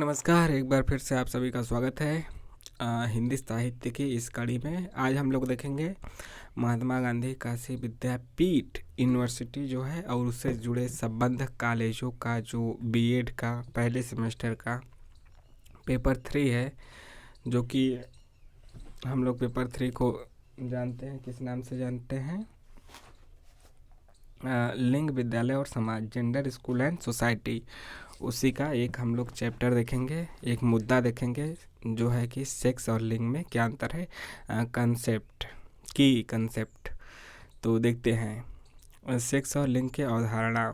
नमस्कार, एक बार फिर से आप सभी का स्वागत है हिंदी साहित्य की इस कड़ी में। आज हम लोग देखेंगे महात्मा गांधी काशी विद्यापीठ यूनिवर्सिटी जो है और उससे जुड़े संबद्ध कॉलेजों का जो बीएड का पहले सेमेस्टर का पेपर 3 है, जो कि हम लोग पेपर 3 को जानते हैं, किस नाम से जानते हैं? लिंग, विद्यालय और समाज, जेंडर, स्कूल एंड सोसाइटी। उसी का एक हम लोग चैप्टर देखेंगे, एक मुद्दा देखेंगे जो है कि सेक्स और लिंग में क्या अंतर है, कंसेप्ट। तो देखते हैं सेक्स और लिंग की अवधारणा।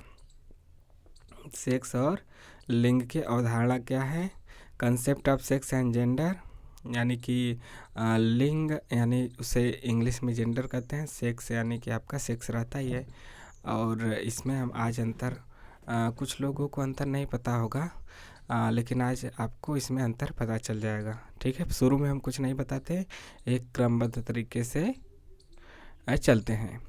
सेक्स और लिंग की अवधारणा क्या है? Concept of sex and gender, यानी कि लिंग यानी उसे इंग्लिश में जेंडर कहते हैं, सेक्स यानी कि आपका सेक्स रहता ही है। और इसमें हम आज कुछ लोगों को अंतर नहीं पता होगा, लेकिन आज आपको इसमें अंतर पता चल जाएगा। ठीक है, शुरू में हम कुछ नहीं बताते, एक क्रमबद्ध तरीके से चलते हैं।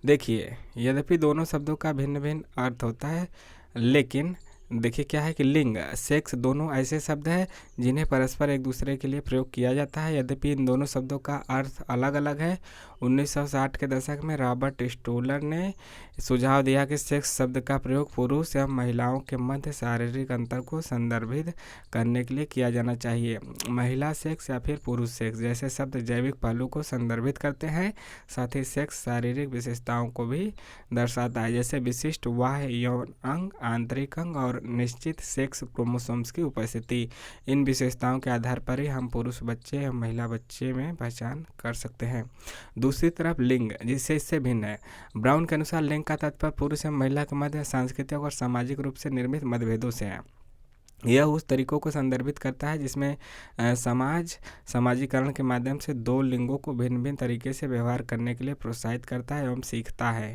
देखिए, यद्यपि दोनों शब्दों का भिन्न भिन्न अर्थ होता है, लेकिन देखिए क्या है कि लिंग, सेक्स दोनों ऐसे शब्द हैं जिन्हें परस्पर एक दूसरे के लिए प्रयोग किया जाता है। यद्यपि इन दोनों शब्दों का अर्थ अलग अलग है। 1960 के दशक में रॉबर्ट स्टोलर ने सुझाव दिया कि सेक्स शब्द का प्रयोग पुरुष एवं महिलाओं के मध्य शारीरिक अंतर को संदर्भित करने के लिए किया जाना चाहिए। महिला सेक्स या फिर पुरुष सेक्स जैसे शब्द जैविक पहलू को संदर्भित करते हैं, साथ ही सेक्स शारीरिक विशेषताओं को भी दर्शाता है, जैसे विशिष्ट बाह्य यौन अंग, आंतरिक अंग और निश्चित सेक्स क्रोमोसोम्स की उपस्थिति। इन विशेषताओं के आधार पर ही हम पुरुष बच्चे या महिला बच्चे में पहचान कर सकते हैं। दूसरी तरफ लिंग, जिससे इससे भिन्न है। ब्राउन के अनुसार लिंग का तात्पर्य पुरुष एवं महिला के मध्य सांस्कृतिक और सामाजिक रूप से निर्मित मतभेदों से है। यह उस तरीकों को संदर्भित करता है जिसमें समाजीकरण के माध्यम से दो लिंगों को भिन्न भिन्न तरीके से व्यवहार करने के लिए प्रोत्साहित करता है एवं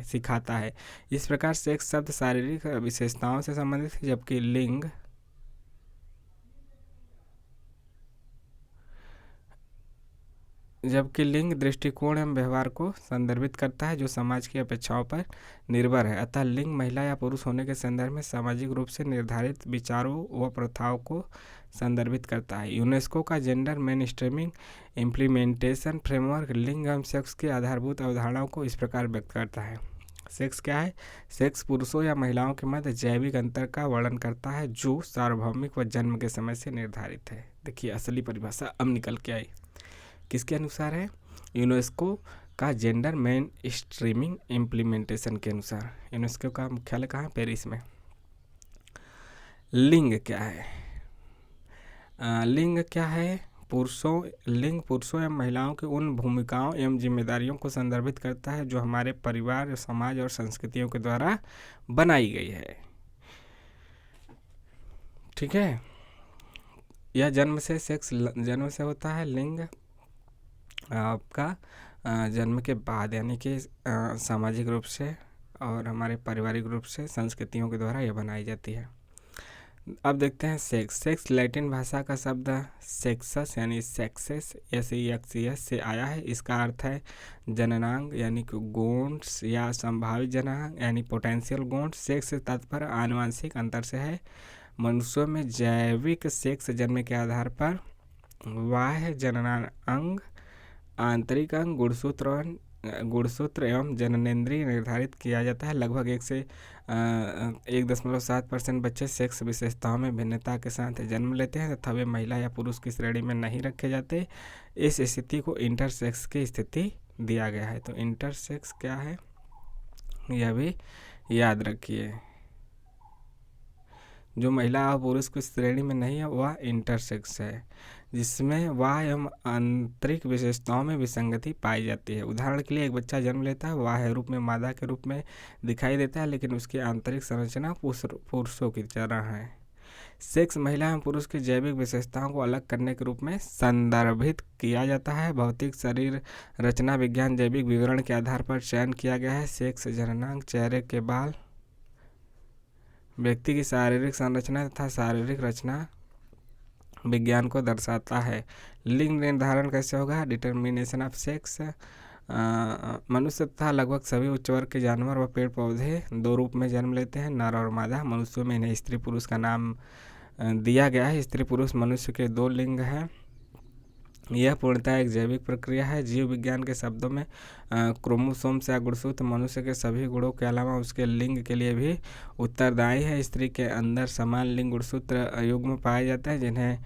सिखाता है। इस प्रकार सेक्स शब्द शारीरिक विशेषताओं से संबंधित है, जबकि लिंग दृष्टिकोण एवं व्यवहार को संदर्भित करता है जो समाज की अपेक्षाओं पर निर्भर है। अतः लिंग महिला या पुरुष होने के संदर्भ में सामाजिक रूप से निर्धारित विचारों व प्रथाओं को संदर्भित करता है। यूनेस्को का जेंडर मेनस्ट्रीमिंग इम्प्लीमेंटेशन फ्रेमवर्क लिंग एवं सेक्स की आधारभूत अवधारणाओं को इस प्रकार व्यक्त करता है। सेक्स क्या है? सेक्स पुरुषों या महिलाओं के मध्य जैविक अंतर का वर्णन करता है जो सार्वभौमिक व जन्म के समय से निर्धारित है। देखिए असली परिभाषा अब निकल के आई, किसके अनुसार है? यूनेस्को का जेंडर मेन स्ट्रीमिंग इम्प्लीमेंटेशन के अनुसार। यूनेस्को का मुख्यालय कहाँ? पेरिस में। लिंग क्या है? लिंग क्या है? लिंग पुरुषों एवं महिलाओं की उन भूमिकाओं एवं जिम्मेदारियों को संदर्भित करता है जो हमारे परिवार, समाज और संस्कृतियों के द्वारा बनाई गई है। ठीक है, यह जन्म से होता है। लिंग आपका जन्म के बाद, यानी कि सामाजिक रूप से और हमारे पारिवारिक रूप से संस्कृतियों के द्वारा यह बनाई जाती है। अब देखते हैं सेक्स लैटिन भाषा का शब्द सेक्सस यानी सेक्सेस SEXS से आया है। इसका अर्थ है जननांग यानी कि गोन्ड्स या संभावित जननांग यानी पोटेंशियल गोन्ड्स। सेक्स से तात्पर्य आनुवंशिक अंतर से है। मनुष्यों में जैविक सेक्स जन्म के आधार पर बाह्य जननांग अंग, आंतरिक अंग, गुणसूत्र एवं जननेंद्रिय निर्धारित किया जाता है। लगभग 1.7% बच्चे सेक्स विशेषताओं में भिन्नता के साथ जन्म लेते हैं तथा वे महिला या पुरुष की श्रेणी में नहीं रखे जाते। इस स्थिति को इंटरसेक्स की स्थिति दिया गया है। तो इंटरसेक्स क्या है यह भी याद रखिए। जो महिला और पुरुष की श्रेणी में नहीं है वह इंटरसेक्स है, जिसमें बाह्य एवं आंतरिक विशेषताओं में विसंगति पाई जाती है। उदाहरण के लिए एक बच्चा जन्म लेता है, बाह्य रूप में मादा के रूप में दिखाई देता है, लेकिन उसकी आंतरिक संरचना पुरुषों की तरह है। सेक्स महिला एवं पुरुष की जैविक विशेषताओं को अलग करने के रूप में संदर्भित किया जाता है। भौतिक शरीर रचना विज्ञान जैविक विवरण के आधार पर चयन किया गया है। सेक्स जननांग, चेहरे के बाल, व्यक्ति की शारीरिक संरचना तथा शारीरिक रचना विज्ञान को दर्शाता है। लिंग निर्धारण कैसे होगा? Determination of sex. मनुष्य तथा लगभग सभी उच्च वर्ग के जानवर व पेड़ पौधे दो रूप में जन्म लेते हैं, नर और मादा। मनुष्यों में इन्हें स्त्री पुरुष का नाम दिया गया है। स्त्री पुरुष मनुष्य के 2 लिंग हैं। यह पूर्णतः एक जैविक प्रक्रिया है। जीव विज्ञान के शब्दों में क्रोमोसोम से गुणसूत्र मनुष्य के सभी गुणों के अलावा उसके लिंग के लिए भी उत्तरदायी है। स्त्री के अंदर समान लिंग गुणसूत्र युग्म पाए जाते हैं जिन्हें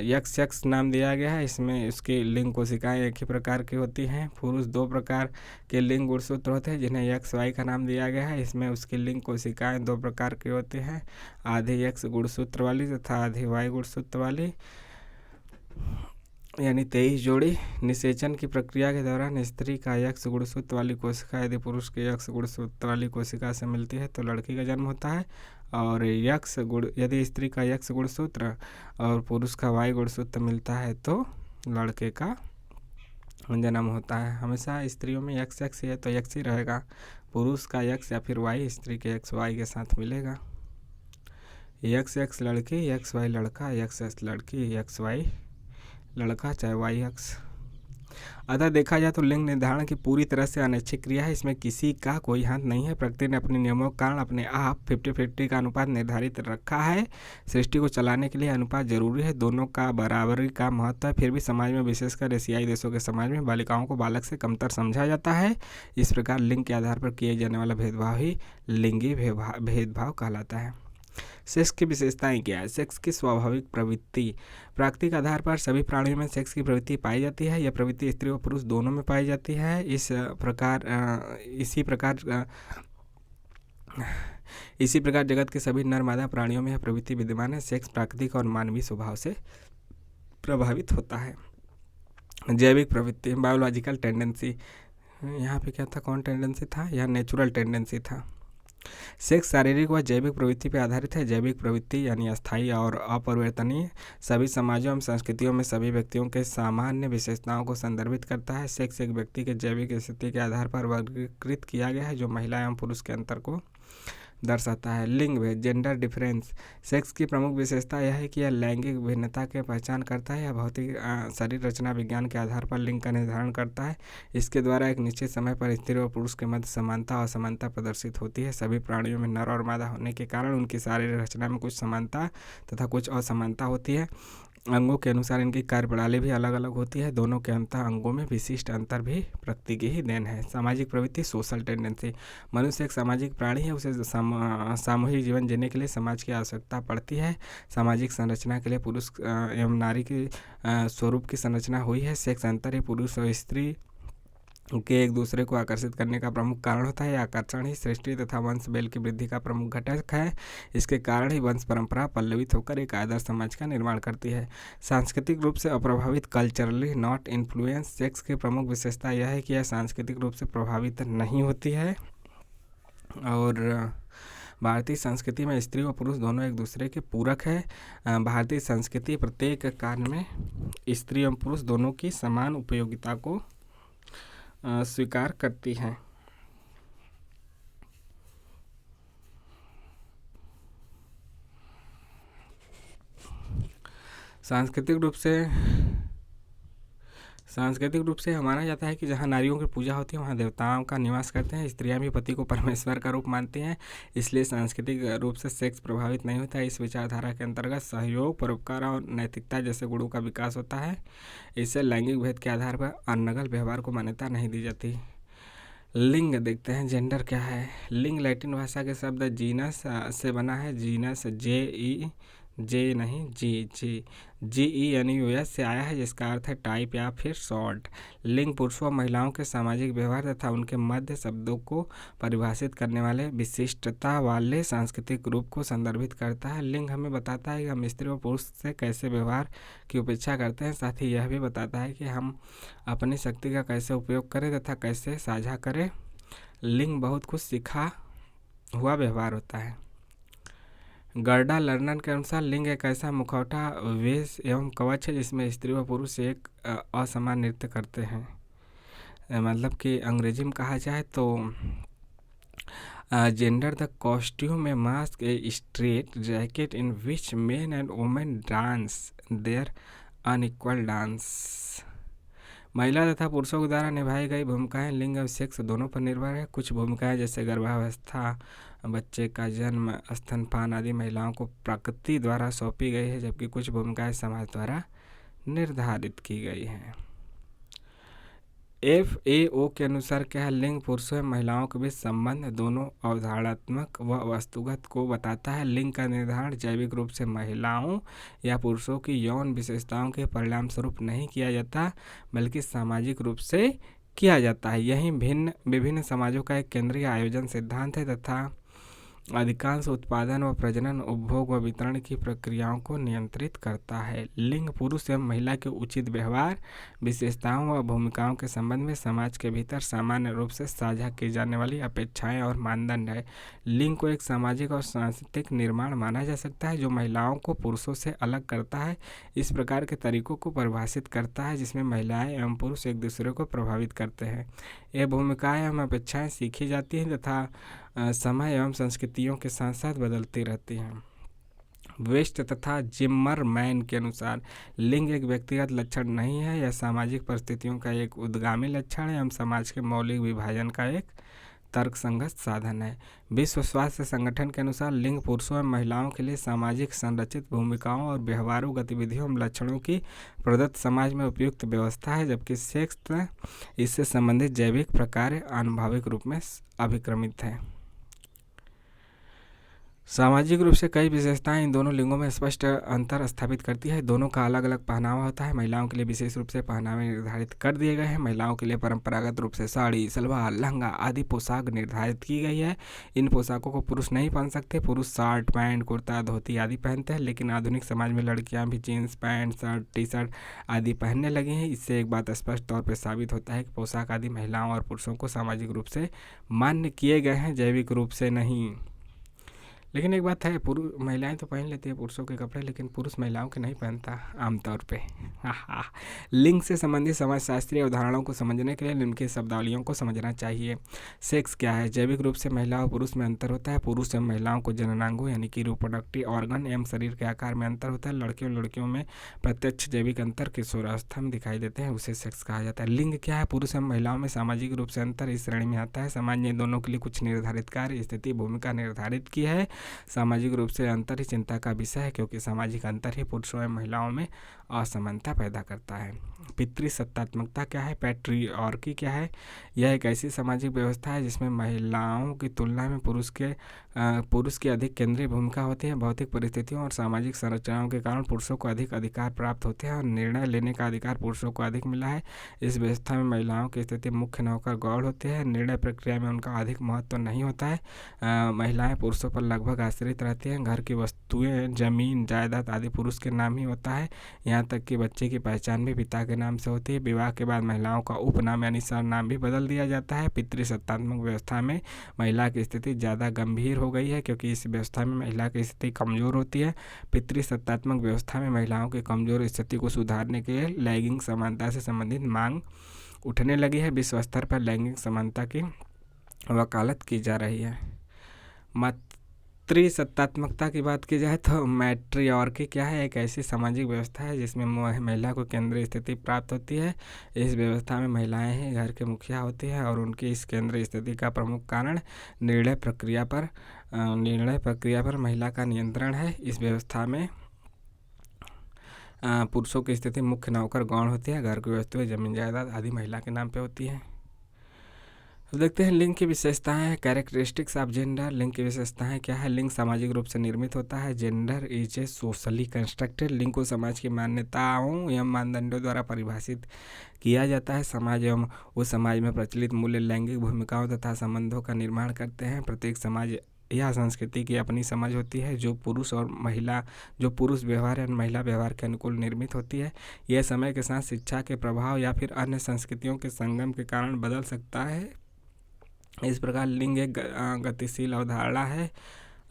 XX नाम दिया गया है। इसमें उसकी लिंग कोशिकाएं एक ही प्रकार की होती हैं। पुरुष 2 प्रकार के लिंग गुणसूत्र होते हैं जिन्हें XY का नाम दिया गया है। इसमें उसकी लिंग कोशिकाएं 2 प्रकार की होती हैं, आधी X गुणसूत्र वाली तथा आधी Y गुणसूत्र वाली, यानी 23 जोड़ी। निषेचन की प्रक्रिया के दौरान स्त्री का X गुणसूत्र वाली कोशिका यदि पुरुष के X गुणसूत्र वाली कोशिका से मिलती है तो लड़की का जन्म होता है, और यदि स्त्री का X गुणसूत्र और पुरुष का Y गुणसूत्र मिलता है तो लड़के का जन्म होता है। हमेशा स्त्रियों में XX है तो X ही रहेगा। पुरुष का X या फिर Y स्त्री के XY के साथ मिलेगा। XX लड़की, XY लड़का, XX लड़की, XY लड़का, चाहे YX। अतः देखा जाए तो लिंग निर्धारण की पूरी तरह से अनैच्छिक क्रिया है। इसमें किसी का कोई हाथ नहीं है। प्रकृति ने अपने नियमों के कारण अपने आप 50-50 का अनुपात निर्धारित रखा है। सृष्टि को चलाने के लिए अनुपात जरूरी है। दोनों का बराबरी का महत्व है। फिर भी समाज में, विशेषकर एशियाई देशों के समाज में, बालिकाओं को बालक से कमतर समझा जाता है। इस प्रकार लिंग के आधार पर किए जाने वाला भेदभाव ही लिंगी भेदभाव कहलाता है। सेक्स की विशेषताएं क्या है? सेक्स की स्वाभाविक प्रवृत्ति। प्राकृतिक आधार पर सभी प्राणियों में सेक्स की प्रवृत्ति पाई जाती है। यह प्रवृत्ति स्त्री और पुरुष दोनों में पाई जाती है। इसी प्रकार जगत के सभी नर मादा प्राणियों में यह प्रवृत्ति विद्यमान है। सेक्स प्राकृतिक और मानवीय स्वभाव से प्रभावित होता है। जैविक प्रवृत्ति, बायोलॉजिकल टेंडेंसी। यहाँ पे क्या था? कौन टेंडेंसी था? यह नेचुरल टेंडेंसी था। सेक्स शारीरिक व जैविक प्रवृत्ति पर आधारित है। जैविक प्रवृत्ति यानी अस्थायी और अपरिवर्तनीय, सभी समाजों एवं संस्कृतियों में सभी व्यक्तियों के सामान्य विशेषताओं को संदर्भित करता है। सेक्स एक व्यक्ति के जैविक स्थिति के आधार पर वर्गीकृत किया गया है जो महिला एवं पुरुष के अंतर को दर्शाता है। लिंग भेद, जेंडर डिफरेंस। सेक्स की प्रमुख विशेषता यह है कि यह लैंगिक भिन्नता की पहचान करता है। यह भौतिक शरीर रचना विज्ञान के आधार पर लिंग का निर्धारण करता है। इसके द्वारा एक निश्चित समय पर स्त्री और पुरुष के मध्य समानता और असमानता प्रदर्शित होती है। सभी प्राणियों में नर और मादा होने के कारण उनकी शारीरिक रचना में कुछ समानता तथा कुछ असमानता होती है। अंगों के अनुसार इनकी कार्यप्रणाली भी अलग अलग होती है। दोनों के अंतर अंगों में विशिष्ट अंतर भी प्रकृति की ही देन है। सामाजिक प्रवृत्ति, सोशल टेंडेंसी। मनुष्य एक सामाजिक प्राणी है। उसे सामूहिक जीवन जीने के लिए समाज की आवश्यकता पड़ती है। सामाजिक संरचना के लिए पुरुष एवं नारी के स्वरूप की संरचना हुई है। सेक्स अंतर ही पुरुष और स्त्री के एक दूसरे को आकर्षित करने का प्रमुख कारण होता है। आकर्षण ही सृष्टि तथा वंश बेल की वृद्धि का प्रमुख घटक है। इसके कारण ही वंश परंपरा पल्लवित होकर एक आदर्श समाज का निर्माण करती है। सांस्कृतिक रूप से अप्रभावित, कल्चरली नॉट इन्फ्लुएंस। सेक्स की प्रमुख विशेषता यह है कि यह सांस्कृतिक रूप से प्रभावित नहीं होती है। और भारतीय संस्कृति में स्त्री और पुरुष दोनों एक दूसरे के पूरक है। भारतीय संस्कृति प्रत्येक कार्य में स्त्री और पुरुष दोनों की समान उपयोगिता को स्वीकार करती हैं। सांस्कृतिक रूप से माना जाता है कि जहाँ नारियों की पूजा होती है वहाँ देवताओं का निवास करते हैं। स्त्रियां भी पति को परमेश्वर का रूप मानती हैं। इसलिए सांस्कृतिक रूप से सेक्स प्रभावित नहीं होता है। इस विचारधारा के अंतर्गत सहयोग, परोपकार और नैतिकता जैसे गुणों का विकास होता है। इससे लैंगिक भेद के आधार पर अनर्गल व्यवहार को मान्यता नहीं दी जाती। लिंग देखते हैं। जेंडर क्या है? लिंग लैटिन भाषा के शब्द जीनस से बना है। जीनस GENUS से आया है जिसका अर्थ है टाइप या फिर सॉर्ट। लिंग पुरुषों और महिलाओं के सामाजिक व्यवहार तथा उनके मध्य शब्दों को परिभाषित करने वाले विशिष्टता वाले सांस्कृतिक रूप को संदर्भित करता है। लिंग हमें बताता है कि हम स्त्री और पुरुष से कैसे व्यवहार की उपेक्षा करते हैं। साथ ही यह भी बताता है कि हम अपनी शक्ति का कैसे उपयोग करें तथा कैसे साझा करें। लिंग बहुत कुछ सीखा हुआ व्यवहार होता है। गर्डा लर्नर के अनुसार लिंग एक ऐसा मुखौटा, वेश एवं कवच है जिसमें स्त्री और पुरुष एक असमान नृत्य करते हैं। मतलब कि अंग्रेजी में कहा जाए तो gender the costume a mask a straitjacket in which men and women dance their unequal dance. महिला तथा पुरुषों के द्वारा निभाई गई भूमिकाएं लिंग और सेक्स दोनों पर निर्भर है। कुछ भूमिकाएं जैसे गर्भावस्था, बच्चे का जन्म, स्तनपान आदि महिलाओं को प्रकृति द्वारा सौंपी गई है, जबकि कुछ भूमिकाएं समाज द्वारा निर्धारित की गई हैं। FAO के अनुसार क्या है, लिंग पुरुषों एवं महिलाओं के बीच संबंध दोनों अवधारणात्मक व वस्तुगत को बताता है। लिंग का निर्धारण जैविक रूप से महिलाओं या पुरुषों की यौन विशेषताओं के परिणाम स्वरूप नहीं किया जाता, बल्कि सामाजिक रूप से किया जाता है। यही विभिन्न समाजों का एक केंद्रीय आयोजन सिद्धांत है तथा अधिकांश उत्पादन व प्रजनन, उपभोग व वितरण की प्रक्रियाओं को नियंत्रित करता है। लिंग पुरुष एवं महिला के उचित व्यवहार, विशेषताओं व भूमिकाओं के संबंध में समाज के भीतर सामान्य रूप से साझा की जाने वाली अपेक्षाएं और मानदंड है। लिंग को एक सामाजिक और सांस्कृतिक निर्माण माना जा सकता है जो महिलाओं को पुरुषों से अलग करता है। इस प्रकार के तरीकों को परिभाषित करता है जिसमें महिलाएं एवं पुरुष एक दूसरे को प्रभावित करते हैं। ये भूमिकाएं एवं अपेक्षाएं सीखी जाती हैं तथा समय एवं संस्कृतियों के साथ साथ बदलती रहती हैं। वेस्ट तथा जिम्मरमैन के अनुसार लिंग एक व्यक्तिगत लक्षण नहीं है, यह सामाजिक परिस्थितियों का एक उद्गामी लक्षण है एवं समाज के मौलिक विभाजन का एक तर्कसंगत साधन है। विश्व स्वास्थ्य संगठन के अनुसार लिंग पुरुषों एवं महिलाओं के लिए सामाजिक संरचित भूमिकाओं और व्यवहारों, गतिविधियों एवं लक्षणों की प्रदत्त समाज में उपयुक्त व्यवस्था है, जबकि सेक्स इससे संबंधित जैविक प्रकार आनुभाविक रूप में अभिक्रमित है। सामाजिक रूप से कई विशेषताएं इन दोनों लिंगों में स्पष्ट अंतर स्थापित करती है। दोनों का अलग अलग पहनावा होता है। महिलाओं के लिए विशेष रूप से पहनावे निर्धारित कर दिए गए हैं। महिलाओं के लिए परंपरागत रूप से साड़ी, सलवार, लहंगा आदि पोशाक निर्धारित की गई है। इन पोशाकों को पुरुष नहीं पहन सकते। पुरुष शर्ट, पैंट, कुर्ता, धोती आदि पहनते हैं, लेकिन आधुनिक समाज में लड़कियां भी jeans, pant, shirt, T shirt आदि पहनने लगी हैं। इससे एक बात स्पष्ट तौर पर साबित होता है कि पोशाक आदि महिलाओं और पुरुषों को सामाजिक रूप से मान्य किए गए हैं, जैविक रूप से नहीं। लेकिन एक बात है, पुरुष महिलाएं तो पहन लेती है पुरुषों के कपड़े, लेकिन पुरुष महिलाओं के नहीं पहनता आमतौर पे। लिंग से संबंधित समाजशास्त्रीय अवधारणाओं को समझने के लिए निम्न की शब्दावलियों को समझना चाहिए। सेक्स क्या है? जैविक रूप से महिला और पुरुष में अंतर होता है। पुरुष एवं महिलाओं को जननांगों यानी कि रिप्रोडक्टिव ऑर्गन एवं शरीर के आकार में अंतर होता है। लड़कियों लड़कियों में प्रत्यक्ष जैविक अंतर किशोरावस्था में दिखाई देते हैं, उसे सेक्स कहा जाता है। लिंग क्या है? पुरुष एवं महिलाओं में सामाजिक रूप से अंतर इस श्रेणी में आता है। समाज ने दोनों के लिए कुछ निर्धारित कार्य, स्थिति, भूमिका निर्धारित की है। सामाजिक रूप से अंतर ही चिंता का विषय है, क्योंकि सामाजिक अंतर ही पुरुषों एवं महिलाओं में असमानता पैदा करता है। पितृसत्तात्मकता क्या है? पैट्रियार्की क्या है? यह एक ऐसी सामाजिक व्यवस्था है जिसमें महिलाओं की तुलना में पुरुष की अधिक केंद्रीय भूमिका होती है। भौतिक परिस्थितियों और सामाजिक संरचनाओं के कारण पुरुषों को अधिक अधिकार प्राप्त होते हैं और निर्णय लेने का अधिकार पुरुषों को अधिक मिला है। इस व्यवस्था में महिलाओं की स्थिति मुख्य नौकर गौड़ होती है। निर्णय प्रक्रिया में उनका अधिक महत्व नहीं होता है। महिलाएं पुरुषों पर लगभग आश्रित रहती हैं। घर की वस्तुएं, जमीन, जायदाद आदि पुरुष के नाम ही होता है। यहाँ तक कि बच्चे की पहचान भी पिता के नाम से होती है। विवाह के बाद महिलाओं का उपनाम यानी सरनाम भी बदल दिया जाता है। पितृसत्तात्मक व्यवस्था में महिला की स्थिति ज़्यादा गंभीर हो गई है, क्योंकि इस व्यवस्था में महिला की स्थिति कमज़ोर होती है। पितृसत्तात्मक व्यवस्था में महिलाओं की कमज़ोर स्थिति को सुधारने के लिए लैंगिक समानता से संबंधित मांग उठने लगी है। विश्व स्तर पर लैंगिक समानता की वकालत की जा रही है। मातृसत्तात्मकता की बात की जाए तो मैट्रियार्की क्या है? एक ऐसी सामाजिक व्यवस्था है जिसमें महिला को केंद्रीय स्थिति प्राप्त होती है। इस व्यवस्था में महिलाएं ही घर के मुखिया होती है और उनकी इस केंद्रीय स्थिति का प्रमुख कारण निर्णय प्रक्रिया पर महिला का नियंत्रण है। इस व्यवस्था में पुरुषों की स्थिति मुख्य नौकर गौण होती है। घर की वस्तुएं, जमीन, जायदाद आदि महिला के नाम पे होती है। अब देखते हैं लिंग की विशेषताएं। Characteristics of gender. लिंग की विशेषताएं क्या है? लिंग सामाजिक रूप से निर्मित होता है। Gender is a socially constructed. लिंग को समाज की मान्यताओं एवं मानदंडों द्वारा परिभाषित किया जाता है। समाज एवं उस समाज में प्रचलित मूल्य लैंगिक भूमिकाओं तथा संबंधों का निर्माण करते हैं। प्रत्येक समाज या संस्कृति की अपनी समझ होती है जो पुरुष व्यवहार या महिला व्यवहार के अनुकूल निर्मित होती है। यह समय के साथ शिक्षा के प्रभाव या फिर अन्य संस्कृतियों के संगम के कारण बदल सकता है। इस प्रकार लिंग एक गतिशील अवधारणा है।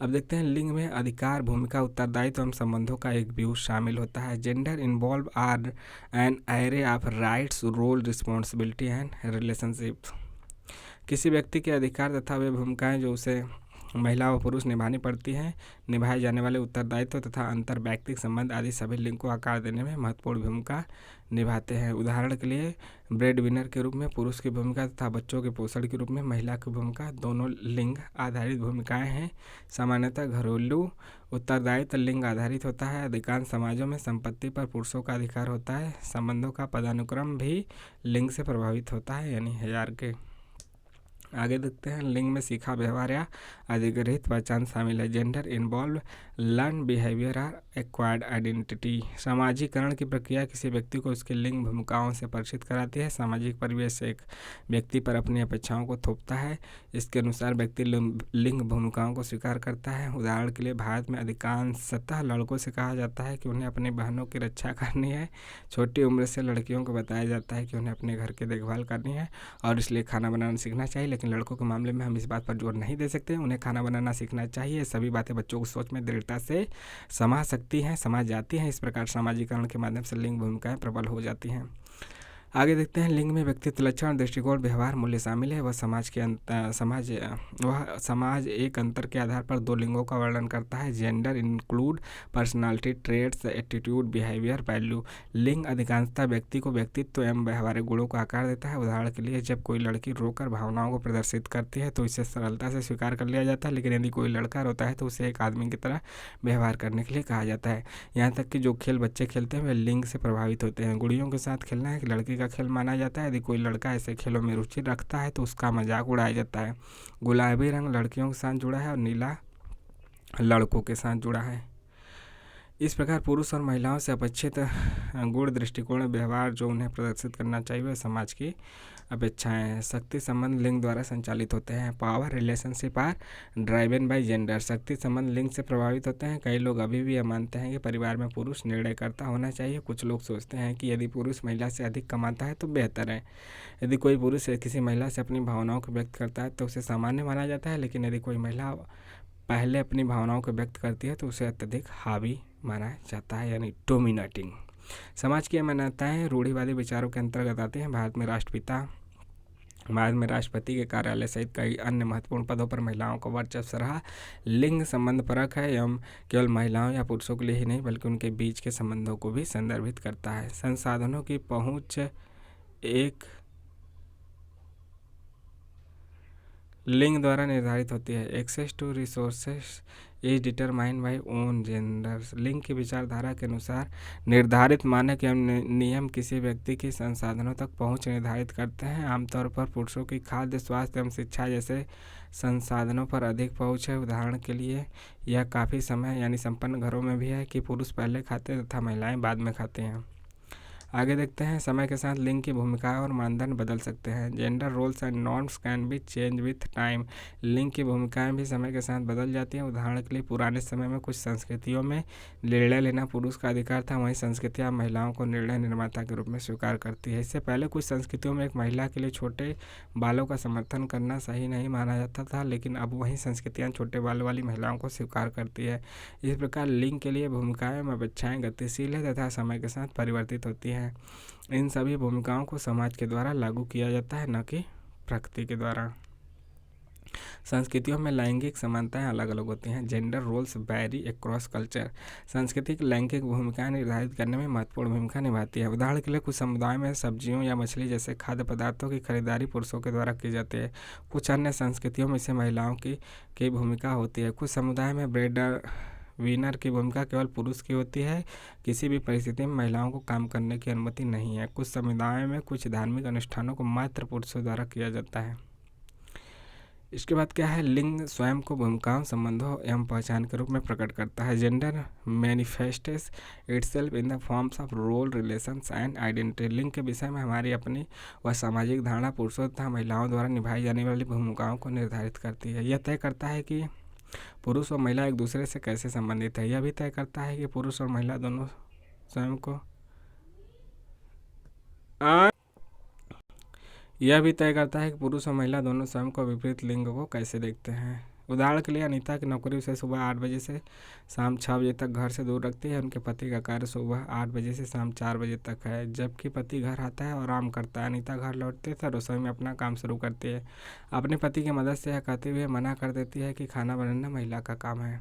अब देखते हैं लिंग में अधिकार, भूमिका, उत्तरदायित्व एवं संबंधों का एक व्यू शामिल होता है। Gender involve are an array of rights, role, responsibility and relationship. किसी व्यक्ति के अधिकार तथा वे भूमिकाएं जो उसे महिला व पुरुष निभानी पड़ती हैं। निभाए जाने वाले उत्तरदायित्व तथा अंतर व्यक्तिक संबंध आदि सभी लिंग को आकार देने में महत्वपूर्ण भूमिका निभाते हैं। उदाहरण के लिए ब्रेड विनर के रूप में पुरुष की भूमिका तथा बच्चों के पोषण के रूप में महिला की भूमिका दोनों लिंग आधारित भूमिकाएं हैं। सामान्यतः घरेलू उत्तरदायित्व लिंग आधारित होता है। अधिकांश समाजों में संपत्ति पर पुरुषों का अधिकार होता है। संबंधों का पदानुक्रम भी लिंग से प्रभावित होता है, यानी हजार के। आगे देखते हैं, लिंग में सीखा व्यवहार या अधिग्रहित पहचान शामिल है। Gender involve learn behaviour are acquired identity. सामाजिकरण की प्रक्रिया किसी व्यक्ति को उसके लिंग भूमिकाओं से परिचित कराती है। सामाजिक परिवेश एक व्यक्ति पर अपनी अपेक्षाओं को थोपता है। इसके अनुसार व्यक्ति लिंग भूमिकाओं को स्वीकार करता है। उदाहरण के लिए भारत में अधिकांशतः लड़कों से कहा जाता है कि उन्हें अपनी बहनों की रक्षा करनी है। छोटी उम्र से लड़कियों को बताया जाता है कि उन्हें अपने घर की देखभाल करनी है और इसलिए खाना बनाना सीखना चाहिए। लेकिन लड़कों के मामले में हम इस बात पर जोर नहीं दे सकते। उन्हें खाना बनाना सीखना चाहिए। सभी बातें बच्चों को सोच में दृढ़ता से समा सकती हैं, समा जाती हैं। इस प्रकार सामाजिकरण के माध्यम से लिंग भूमिकाएं प्रबल हो जाती हैं। आगे देखते हैं, लिंग में व्यक्तित्व लक्षण, दृष्टिकोण, व्यवहार, मूल्य शामिल है। वह समाज एक अंतर के आधार पर दो लिंगों का वर्णन करता है। Gender include personality traits, attitude, behaviour, value. लिंग अधिकांशतः व्यक्ति को व्यक्तित्व एवं व्यवहारिक गुणों को आकार देता है। उदाहरण के लिए जब कोई लड़की रोकर भावनाओं को प्रदर्शित करती है तो इसे सरलता से स्वीकार कर लिया जाता है, लेकिन यदि कोई लड़का रोता है तो उसे एक आदमी की तरह व्यवहार करने के लिए कहा जाता है। यहाँ तक कि जो खेल बच्चे खेलते हैं वे लिंग से प्रभावित होते हैं। गुड़ियों के साथ खेलना एक लड़की का खेल माना जाता है। यदि कोई लड़का ऐसे खेलों में रुचि रखता है तो उसका मजाक उड़ाया जाता है। गुलाबी रंग लड़कियों के साथ जुड़ा है और नीला लड़कों के साथ जुड़ा है। इस प्रकार पुरुष और महिलाओं से अपेक्षित गुण, दृष्टिकोण, व्यवहार जो उन्हें प्रदर्शित करना चाहिए वह समाज की अपेक्षाएं हैं। शक्ति संबंध लिंग द्वारा संचालित होते हैं। Power relationship are driven by gender. शक्ति संबंध लिंग से प्रभावित होते हैं। कई लोग अभी भी यह मानते हैं कि परिवार में पुरुष निर्णयकर्ता होना चाहिए। कुछ लोग सोचते हैं कि यदि पुरुष महिला से अधिक कमाता है तो बेहतर है। यदि कोई पुरुष किसी महिला से अपनी भावनाओं को व्यक्त करता है तो उसे सामान्य माना जाता है, लेकिन यदि कोई महिला पहले अपनी भावनाओं को व्यक्त करती है तो उसे अत्यधिक हावी माना जाता है, यानी डोमिनेटिंग। समाज की मान्यताएं रूढ़िवादी विचारों के अंतर्गत आती हैं। भारत में राष्ट्रपति के कार्यालय सहित कई अन्य महत्वपूर्ण पदों पर महिलाओं का वर्चस्व रहा। लिंग संबंध परख है एवं केवल महिलाओं या पुरुषों के लिए ही नहीं बल्कि उनके बीच के संबंधों को भी संदर्भित करता है। संसाधनों की पहुंच एक लिंग द्वारा निर्धारित होती है। Access to resources is determined by own genders. लिंग की विचारधारा के अनुसार निर्धारित मानक एवं नियम किसी व्यक्ति की संसाधनों तक पहुंच निर्धारित करते हैं। आमतौर पर पुरुषों की खाद्य, स्वास्थ्य एवं शिक्षा जैसे संसाधनों पर अधिक पहुंच है। उदाहरण के लिए यह काफ़ी समय यानी संपन्न घरों में भी है कि पुरुष पहले खाते तथा महिलाएं बाद में खाती हैं। आगे देखते हैं, समय के साथ लिंग की भूमिकाएं और मानदंड बदल सकते हैं। Gender roles and norms can be change with time. लिंग की भूमिकाएं भी समय के साथ बदल जाती हैं। उदाहरण के लिए पुराने समय में कुछ संस्कृतियों में निर्णय लेना पुरुष का अधिकार था, वहीं संस्कृतियां महिलाओं को निर्णय निर्माता के रूप में स्वीकार करती है। इससे पहले कुछ संस्कृतियों में एक महिला के लिए छोटे बालों का समर्थन करना सही नहीं माना जाता था, लेकिन अब वही संस्कृतियाँ छोटे बालों वाली महिलाओं को स्वीकार करती है। इस प्रकार लिंग के लिए भूमिकाएं व अपेक्षाएं गतिशील है तथा समय के साथ परिवर्तित होती है। इन सभी भूमिकाओं को समाज के द्वारा लागू किया जाता है, न कि प्रकृति के द्वारा। संस्कृतियों में लैंगिक समानताएं अलग अलग होती हैं। Gender roles vary across culture. सांस्कृतिक लैंगिक भूमिकाएं निर्धारित करने में महत्वपूर्ण भूमिका निभाती है। उदाहरण के लिए कुछ समुदायों में सब्जियों या मछली जैसे खाद्य पदार्थों की खरीदारी पुरुषों के द्वारा की जाती है। कुछ अन्य संस्कृतियों में इसे महिलाओं की भूमिका होती है। कुछ समुदाय में ब्रेडर विनर की भूमिका केवल पुरुष की होती है। किसी भी परिस्थिति में महिलाओं को काम करने की अनुमति नहीं है। कुछ समुदायों में कुछ धार्मिक अनुष्ठानों को मात्र पुरुषों द्वारा किया जाता है। इसके बाद क्या है, लिंग स्वयं को भूमिकाओं, संबंधों एवं पहचान के रूप में प्रकट करता है। Gender manifests itself in the forms of role, relations and identity. लिंग के विषय में हमारी अपनी व सामाजिक धारणा पुरुषों तथा महिलाओं द्वारा निभाई जाने वाली भूमिकाओं को निर्धारित करती है। यह तय करता है कि पुरुष और महिला एक दूसरे से कैसे संबंधित है। यह भी तय करता है कि पुरुष और महिला दोनों स्वयं को यह भी तय करता है कि पुरुष और महिला दोनों स्वयं को विपरीत लिंग को कैसे देखते हैं। उदाहरण के लिए अनीता की नौकरी उसे सुबह 8 बजे से शाम 6 बजे तक घर से दूर रखती है। उनके पति का कार्य सुबह 8 बजे से शाम 4 बजे तक है। जबकि पति घर आता है और आराम करता है, अनीता घर लौटते तथा रसोई में अपना काम शुरू करती है। अपने पति की मदद से यह कहते हुए मना कर देती है कि खाना बनाना महिला का काम है।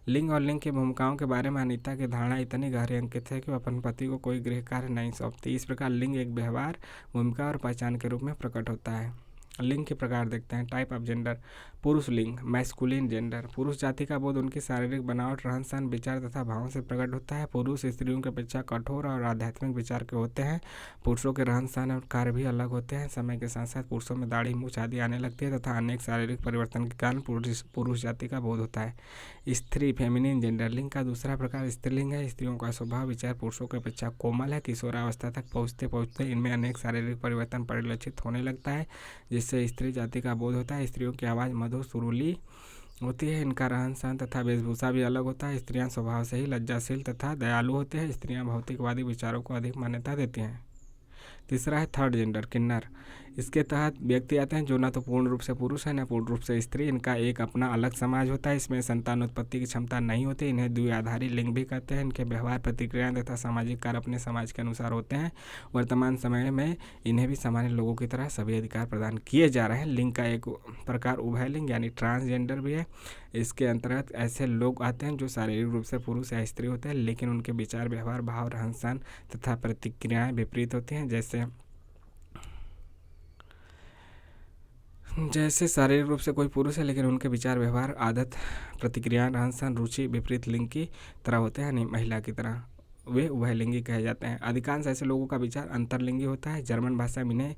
लिंग और लिंग की भूमिकाओं के बारे में अनीता की धारणा इतनी गहरी अंकित है कि वह अपने पति को कोई गृह कार्य नहीं सौंपती। इस प्रकार लिंग एक व्यवहार, भूमिका और पहचान के रूप में प्रकट होता है। लिंग के प्रकार देखते हैं। Type of gender. पुरुष लिंग, मैस्कुलिन जेंडर। पुरुष जाति का बोध उनकी शारीरिक बनावट, रहन सहन, विचार तथा भावों से प्रकट होता है। पुरुष स्त्रियों की अपेक्षा कठोर और आध्यात्मिक विचार के होते हैं। पुरुषों के रहन सहन और कार्य भी अलग होते हैं। समय के साथ साथ पुरुषों में दाढ़ी, मूछ आदि आने लगती है तथा अनेक शारीरिक परिवर्तन के कारण पुरुष जाति का बोध होता है। स्त्री, फेमिनिन जेंडर। लिंग का दूसरा प्रकार स्त्रीलिंग है। स्त्रियों का स्वभाव, विचार पुरुषों की अपेक्षा कोमल है। किशोरावस्था तक पहुँचते पहुँचते इनमें अनेक शारीरिक परिवर्तन परिलक्षित होने लगता है, जिससे स्त्री जाति का बोध होता है। स्त्रियों की आवाज़ मधुर सुरीली होती है। इनका रहन सहन तथा वेशभूषा भी अलग होता है। स्त्रियां स्वभाव से ही लज्जाशील तथा दयालु होते हैं। स्त्रियां भौतिकवादी विचारों को अधिक मान्यता देती हैं। तीसरा है थर्ड जेंडर, किन्नर। इसके तहत व्यक्ति आते हैं जो न तो पूर्ण रूप से पुरुष है न पूर्ण रूप से स्त्री। इनका एक अपना अलग समाज होता है। इसमें संतानोत्पत्ति की क्षमता नहीं होती। इन्हें द्विआधारी लिंग भी कहते हैं। इनके व्यवहार, प्रतिक्रियाएं तथा सामाजिक कार्य अपने समाज के अनुसार होते हैं। वर्तमान समय में इन्हें भी सामान्य लोगों की तरह सभी अधिकार प्रदान किए जा रहे हैं। लिंग का एक प्रकार उभय लिंग यानी ट्रांसजेंडर भी है। इसके अंतर्गत ऐसे लोग आते हैं जो शारीरिक रूप से पुरुष या स्त्री होते हैं, लेकिन उनके विचार, व्यवहार, भाव, रहन सहन तथा प्रतिक्रियाएं विपरीत होती हैं। जैसे शारीरिक रूप से कोई पुरुष है लेकिन उनके विचार, व्यवहार, आदत, प्रतिक्रिया, रहन सहन, रुचि विपरीत लिंग की तरह होते हैं, यानी महिला की तरह, वे उभयलिंगी कहे जाते हैं। अधिकांश ऐसे लोगों का विचार अंतर्लिंगी होता है। जर्मन भाषा में इन्हें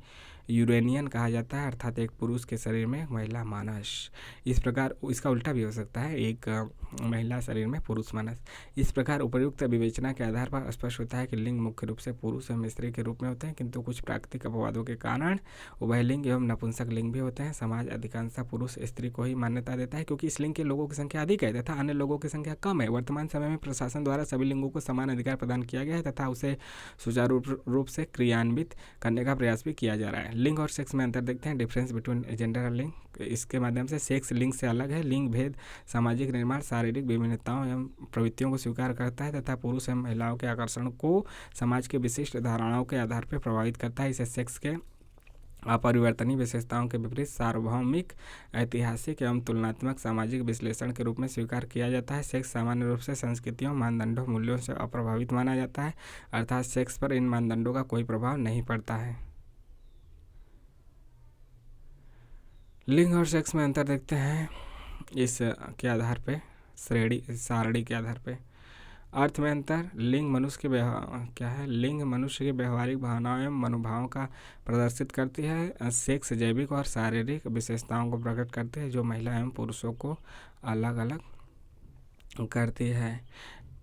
यूरेनियन कहा जाता है, अर्थात एक पुरुष के शरीर में महिला मानस। इस प्रकार इसका उल्टा भी हो सकता है, एक महिला शरीर में पुरुष मानस। इस प्रकार उपर्युक्त विवेचना के आधार पर स्पष्ट होता है कि लिंग मुख्य रूप से पुरुष एवं स्त्री के रूप में होते हैं, किंतु कुछ प्राकृतिक अपवादों के कारण उभयलिंग एवं नपुंसक लिंग भी होते हैं। समाज अधिकांशतः पुरुष स्त्री को ही मान्यता देता है क्योंकि इस लिंग के लोगों की संख्या अधिक है तथा अन्य लोगों की संख्या कम है। वर्तमान समय में प्रशासन द्वारा सभी लिंगों को समान अधिकार प्रदान किया गया है तथा उसे सुचारू रूप से क्रियान्वित करने का प्रयास भी किया जा रहा है। लिंग और सेक्स में अंतर देखते हैं। डिफरेंस बिटवीन जेंडर और लिंग। इसके माध्यम से सेक्स लिंग से अलग है। लिंग भेद सामाजिक निर्माण, शारीरिक विभिन्नताओं एवं प्रवृत्तियों को स्वीकार करता है तथा पुरुष एवं महिलाओं के आकर्षण को समाज के विशिष्ट धारणाओं के आधार पर प्रभावित करता है। इसे सेक्स के अपरिवर्तनीय विशेषताओं के विपरीत सार्वभौमिक, ऐतिहासिक एवं तुलनात्मक सामाजिक विश्लेषण के रूप में स्वीकार किया जाता है। सेक्स सामान्य रूप से संस्कृतियों, मानदंडों, मूल्यों से अप्रभावित माना जाता है, अर्थात सेक्स पर इन मानदंडों का कोई प्रभाव नहीं पड़ता है। लिंग और सेक्स में अंतर देखते हैं इस के आधार पे, सारणी के आधार पे। अर्थ में अंतर। लिंग मनुष्य के क्या है, लिंग मनुष्य की व्यवहारिक भावनाओं एवं मनोभावों का प्रदर्शित करती है। सेक्स जैविक और शारीरिक विशेषताओं को प्रकट करती है जो महिला एवं पुरुषों को अलग अलग करती है।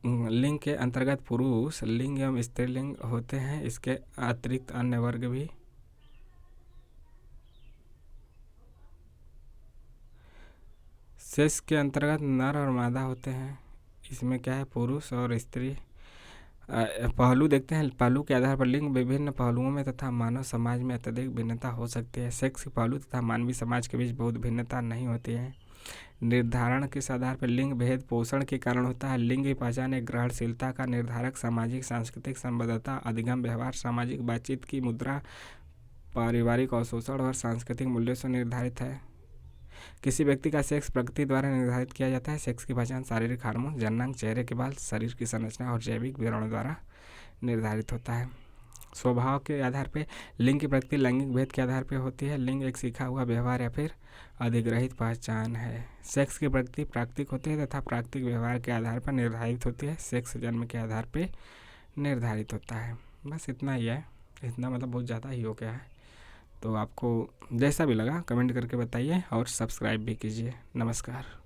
लिंग के अंतर्गत पुरुष लिंग एवं स्त्रीलिंग होते हैं। इसके अतिरिक्त अन्य वर्ग भी। सेक्स के अंतर्गत नर और मादा होते हैं। इसमें क्या है, पुरुष और स्त्री। पहलू देखते हैं। पहलू के आधार पर लिंग विभिन्न पहलुओं में तथा मानव समाज में अत्यधिक भिन्नता हो सकती है। सेक्स के पहलू तथा मानवीय समाज के बीच बहुत भिन्नता नहीं होती है। निर्धारण किस आधार पर लिंग भेद पोषण के कारण होता है। लिंग की पहचान एक ग्रहणशीलता का निर्धारक सामाजिक सांस्कृतिक संबद्धता, अधिगम व्यवहार, सामाजिक बातचीत की मुद्रा, पारिवारिक अवशोषण और सांस्कृतिक मूल्यों से निर्धारित है। किसी व्यक्ति का सेक्स प्रकृति द्वारा निर्धारित किया जाता है। सेक्स की पहचान शारीरिक हार्मोन, जन्नांग, चेहरे के बाल, शरीर की संरचना और जैविक विवरणों द्वारा निर्धारित होता है। स्वभाव के आधार पर लिंग की प्रकृति लैंगिक भेद के आधार पर होती है। लिंग एक सीखा हुआ व्यवहार या फिर अधिग्रहित पहचान है। सेक्स की प्रकृति प्राकृतिक होती है तथा प्राकृतिक व्यवहार के आधार पर निर्धारित होती है। सेक्स जन्म के आधार पर निर्धारित होता है। बस इतना ही है। इतना मतलब बहुत ज़्यादा ही हो गया है। तो आपको जैसा भी लगा कमेंट करके बताइए और सब्सक्राइब भी कीजिए। नमस्कार।